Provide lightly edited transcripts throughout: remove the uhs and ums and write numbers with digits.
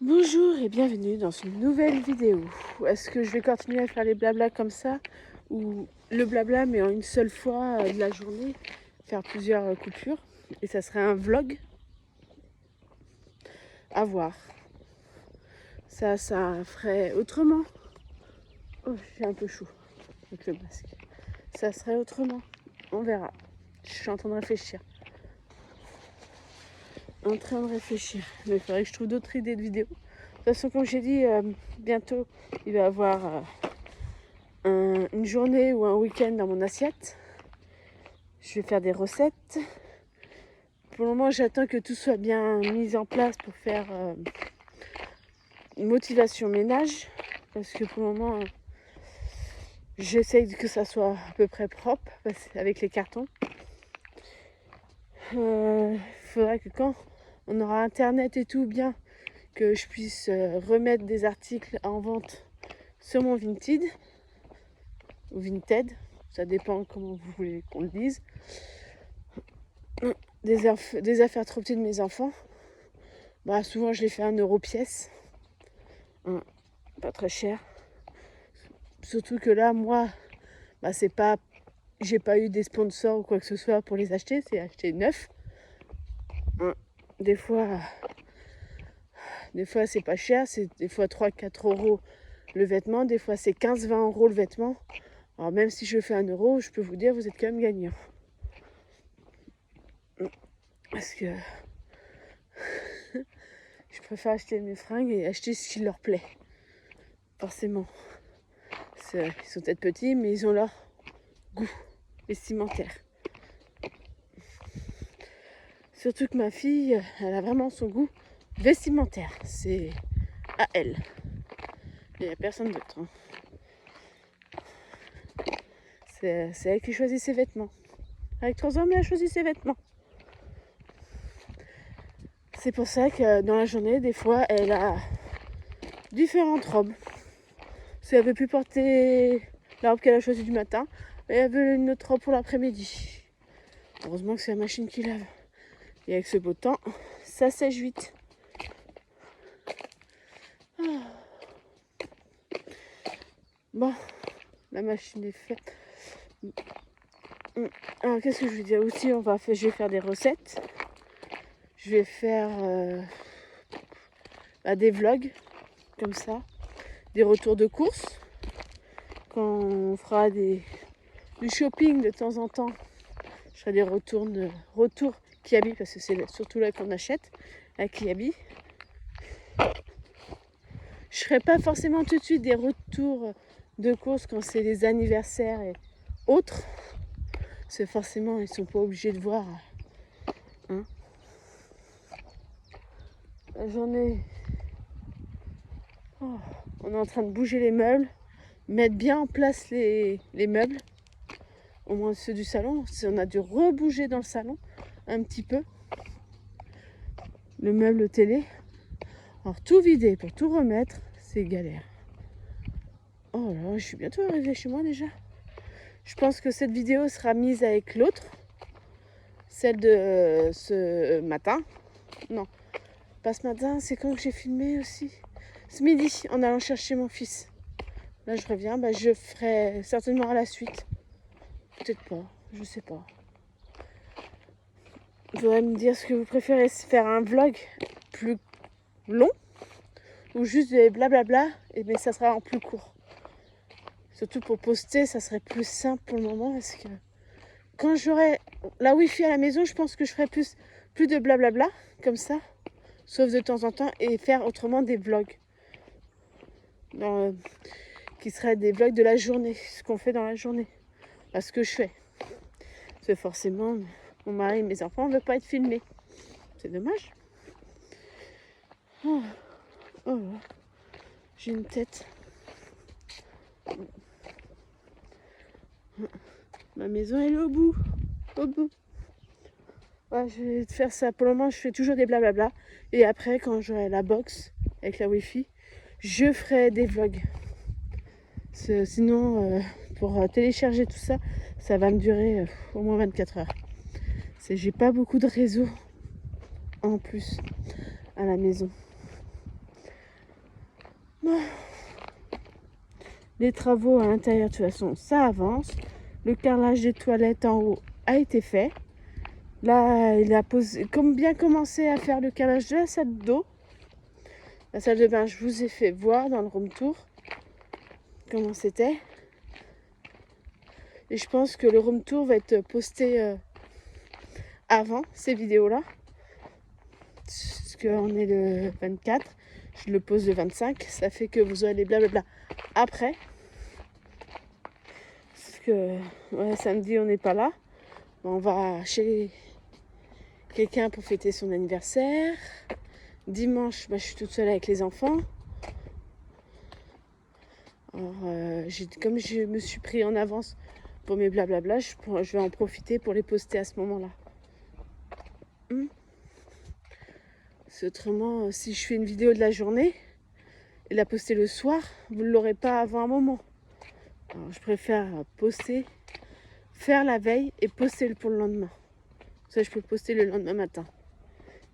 Bonjour et bienvenue dans une nouvelle vidéo. Est-ce que je vais continuer à faire les blablas comme ça ou le blabla mais en une seule fois de la journée, faire plusieurs coupures et ça serait un vlog à voir. Ça ferait autrement. Oh, j'ai un peu chaud avec le masque. Ça serait autrement. On verra. Je suis en train de réfléchir. Mais il faudrait que je trouve d'autres idées de vidéos. De toute façon, comme j'ai dit, bientôt il va y avoir une journée ou un week-end dans mon assiette. Je vais faire des recettes. Pour le moment, j'attends que tout soit bien mis en place pour faire une motivation ménage. Parce que pour le moment, j'essaye que ça soit à peu près propre avec les cartons. Il faudra que quand on aura internet et tout bien, que je puisse remettre des articles en vente sur mon Vinted ou Vinted, ça dépend comment vous voulez qu'on le dise. Des affaires trop petites de mes enfants. Bah, souvent je les fais 1 € pièce. Pas très cher. Surtout que là, moi, bah, c'est pas. J'ai pas eu des sponsors ou quoi que ce soit pour les acheter, c'est acheter neuf. Des fois c'est pas cher, c'est des fois 3-4 € le vêtement, des fois c'est 15-20 € le vêtement. Alors même si je fais 1 €, je peux vous dire, vous êtes quand même gagnant. Parce que je préfère acheter mes fringues et acheter ce qui leur plaît. Forcément. Ils sont peut-être petits, mais ils ont leur goût vestimentaire. Surtout que ma fille, elle a vraiment son goût vestimentaire. C'est à elle. Il n'y a personne d'autre. C'est elle qui choisit ses vêtements. Avec 3 ans, mais elle choisit ses vêtements. C'est pour ça que dans la journée, des fois, elle a différentes robes. Si elle veut plus porter la robe qu'elle a choisie du matin, elle veut une autre robe pour l'après-midi. Heureusement que c'est la machine qui lave. Et avec ce beau temps, ça sèche vite. Bon, la machine est faite. Alors qu'est-ce que je veux dire aussi, je vais faire des recettes. Je vais faire des vlogs comme ça, des retours de courses. Quand on fera du shopping de temps en temps, je ferai des retours Kiabi, parce que c'est surtout là qu'on achète à Kiabi. Je ferai pas forcément tout de suite des retours de courses quand c'est des anniversaires et autres. C'est forcément, ils sont pas obligés de voir. Hein. La journée, on est en train de bouger les meubles, mettre bien en place les meubles, au moins ceux du salon. On a dû rebouger dans le salon un petit peu. Le meuble télé. Alors tout vider pour tout remettre, c'est galère. Oh là, je suis bientôt arrivée chez moi déjà. Je pense que cette vidéo sera mise avec l'autre. Celle de ce matin. Non, pas ce matin, c'est quand que j'ai filmé aussi. Ce midi, en allant chercher mon fils. Là, je reviens, je ferai certainement à la suite. Peut-être pas, je sais pas. Vous pourrez me dire ce que vous préférez, faire un vlog plus long ou juste des blablabla, mais ça sera en plus court. Surtout pour poster, ça serait plus simple pour le moment parce que quand j'aurai la wifi à la maison, je pense que je ferai plus de blablabla comme ça, sauf de temps en temps, et faire autrement des vlogs. Qui seraient des vlogs de la journée, ce qu'on fait dans la journée, pas ce que je fais. Parce que forcément, mon mari et mes enfants ne veulent pas être filmés. C'est dommage. Oh, j'ai une tête. Ma maison elle est au bout. Ouais, je vais te faire ça. Pour le moment, je fais toujours des blablabla. Et après, quand j'aurai la box avec la wifi, je ferai des vlogs. Sinon, pour télécharger tout ça, ça va me durer au moins 24 heures. J'ai pas beaucoup de réseau en plus à la maison. Bon. Les travaux à l'intérieur, de toute façon, ça avance. Le carrelage des toilettes en haut a été fait. Là, il a bien commencé à faire le carrelage de la salle d'eau. La salle de bain, je vous ai fait voir dans le room tour comment c'était. Et je pense que le room tour va être posté avant ces vidéos-là. Parce qu'on est le 24. Je le pose le 25. Ça fait que vous aurez les blablabla après. Parce que samedi, on n'est pas là. On va chez quelqu'un pour fêter son anniversaire. Dimanche, je suis toute seule avec les enfants. Alors, comme je me suis pris en avance pour mes blablabla, je vais en profiter pour les poster à ce moment-là. Autrement, si je fais une vidéo de la journée et la poster le soir, vous ne l'aurez pas avant un moment. Alors, je préfère faire la veille et poster pour le lendemain. Ça, je peux poster le lendemain matin.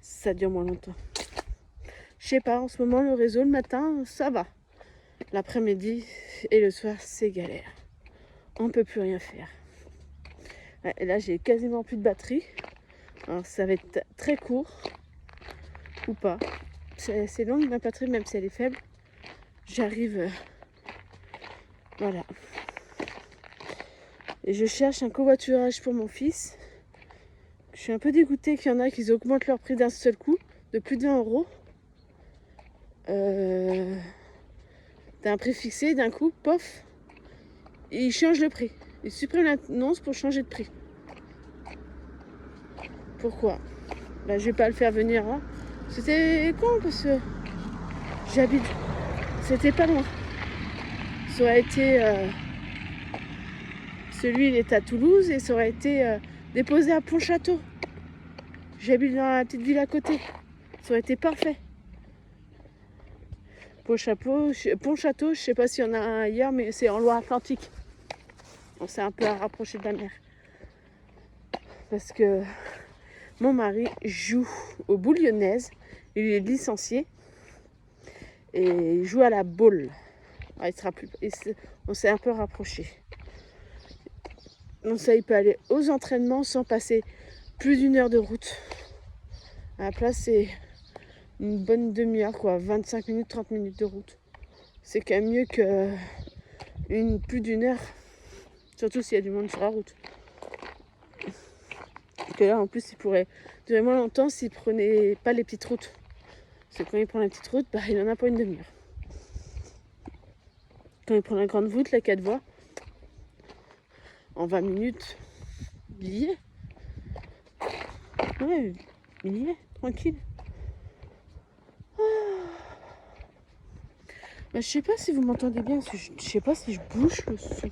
Ça dure moins longtemps. Je sais pas, en ce moment, le réseau, le matin, ça va. L'après-midi et le soir, c'est galère. On ne peut plus rien faire. Et là, j'ai quasiment plus de batterie. Alors, ça va être très court. Ou pas. C'est long, ma batterie, même si elle est faible. J'arrive... voilà. Et je cherche un covoiturage pour mon fils. Je suis un peu dégoûtée qu'il y en a qui augmentent leur prix d'un seul coup, de plus de 20 €. T'as un prix fixé, d'un coup, pof, ils changent le prix. Ils suppriment l'annonce pour changer de prix. Pourquoi? Je vais pas le faire venir là. C'était con parce que j'habite... C'était pas loin. Ça aurait été... Celui, il est à Toulouse et ça aurait été déposé à Pontchâteau. J'habite dans la petite ville à côté. Ça aurait été parfait. Pontchâteau, je sais pas s'il y en a un ailleurs, mais c'est en Loire-Atlantique. On s'est un peu rapproché de la mer. Parce que mon mari joue aux boules lyonnaises. Il est licencié. Et il joue à la boule. On s'est un peu rapproché. Donc ça, il peut aller aux entraînements sans passer plus d'1 heure de route. À la place, c'est une bonne demi-heure, 25 minutes, 30 minutes de route. C'est quand même mieux que plus d'1 heure. Surtout s'il y a du monde sur la route. Parce que là, en plus, il pourrait durer moins longtemps s'il prenait pas les petites routes. Parce que quand il prend la petite route, il en a pour une demi-heure. Quand il prend la grande route, la 4 voies, en 20 minutes, il y est. Ouais, il y est, tranquille. Je sais pas si vous m'entendez bien, je sais pas si je bouge le son.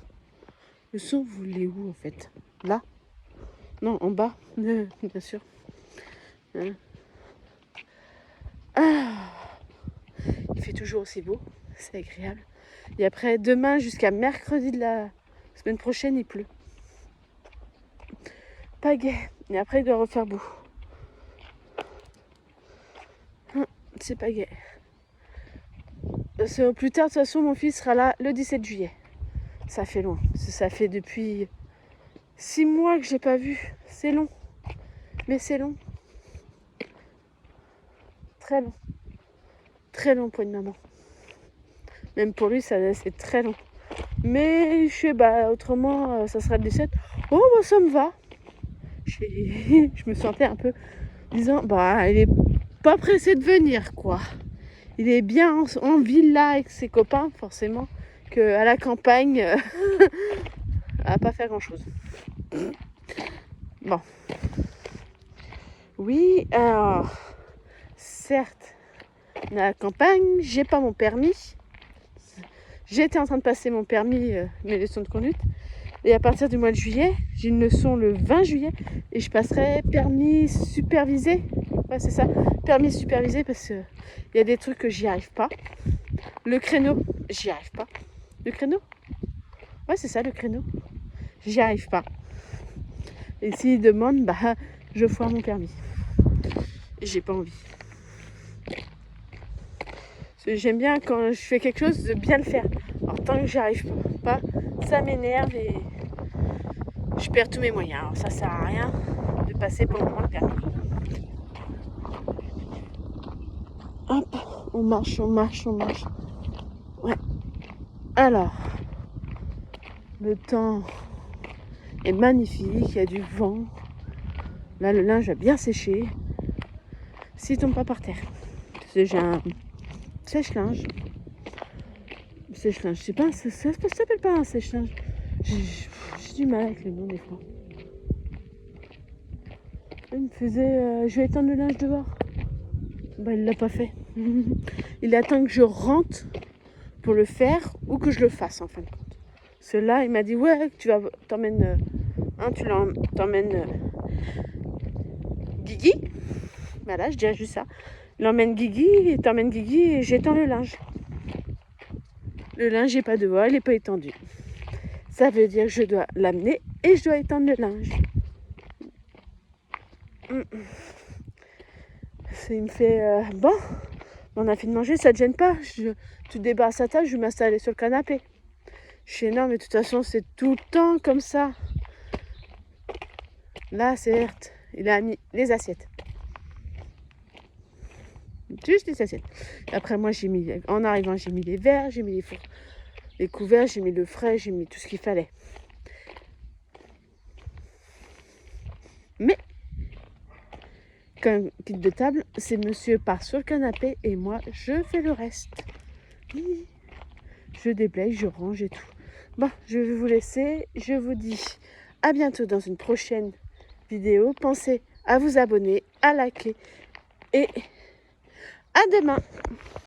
Le son, vous voulez où en fait? Là? Non, en bas, bien sûr. Il fait toujours aussi beau, c'est agréable. Et après, demain jusqu'à mercredi de la semaine prochaine, il pleut. Pas gai. Et après, il doit refaire beau. C'est pas gai. Au plus tard, de toute façon, mon fils sera là le 17 juillet. Ça fait loin. Ça fait depuis 6 mois que je l'ai pas vu. C'est long. Mais c'est long. Très long. Très long pour une maman. Même pour lui, c'est très long. Mais je sais, autrement, ça sera le 17. Oh, ça me va. Je me sentais un peu disant, il est pas pressé de venir, quoi. Il est bien en ville là avec ses copains, forcément, qu'à la campagne, elle va pas faire grand chose. Bon. Oui, alors, certes, à la campagne, j'ai pas mon permis. J'étais en train de passer mon permis, mes leçons de conduite. Et à partir du mois de juillet, j'ai une leçon le 20 juillet et je passerai permis supervisé. Ouais, c'est ça, permis supervisé parce qu'il y a des trucs que j'y arrive pas. Le créneau, j'y arrive pas. Le créneau? Ouais, c'est ça, le créneau. J'y arrive pas. Et s'il demande, je foire mon permis. Et j'ai pas envie. J'aime bien quand je fais quelque chose de bien le faire. Alors tant que j'arrive pas, ça m'énerve et je perds tous mes moyens. Alors ça sert à rien de passer pour le moment le permis. Hop, on marche. Ouais. Alors, le temps est magnifique, il y a du vent. Là, le linge a bien séché. S'il tombe pas par terre. J'ai un sèche-linge. Sèche-linge, je sais pas, ça s'appelle pas un sèche-linge. J'ai du mal avec les noms des fois. Il me faisait, je vais étendre le linge dehors. Bah, il l'a pas fait. Il attend que je rentre pour le faire ou que je le fasse en fin de compte. Celui-là, il m'a dit ouais, t'emmènes, t'emmènes Guigui. Voilà, je dirais juste ça. Il emmène Guigui, t'emmènes Guigui et j'étends le linge. Le linge n'est pas dehors, il n'est pas étendu. Ça veut dire que je dois l'amener et je dois étendre le linge. Il me fait bon, on a fini de manger, ça te gêne pas. Tu débarrasses à table, je vais m'installer sur le canapé. Je fais non, mais de toute façon, c'est tout le temps comme ça. Là, certes, il a mis les assiettes. Juste les assiettes. Et après, moi, en arrivant, j'ai mis les verres, j'ai mis les couverts, j'ai mis le frais, j'ai mis tout ce qu'il fallait. Mais, quand quitte de table, c'est monsieur part sur le canapé et moi, je fais le reste. Je déblaye, je range et tout. Bon, je vais vous laisser. Je vous dis à bientôt dans une prochaine vidéo. Pensez à vous abonner, à liker et à demain.